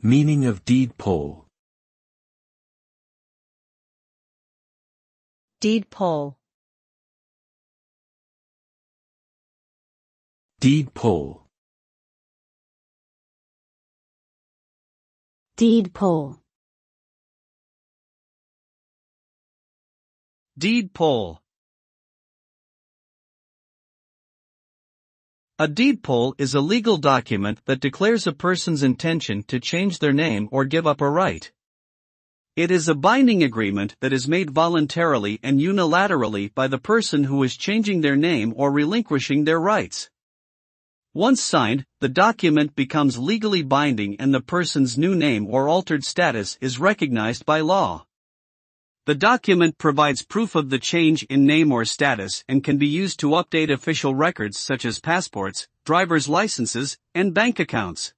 Meaning of deed poll. Deed poll. Deed poll. Deed poll. Deed poll. A deed poll is a legal document that declares a person's intention to change their name or give up a right. It is a binding agreement that is made voluntarily and unilaterally by the person who is changing their name or relinquishing their rights. Once signed, the document becomes legally binding and the person's new name or altered status is recognized by law. The document provides proof of the change in name or status and can be used to update official records such as passports, driver's licenses, and bank accounts.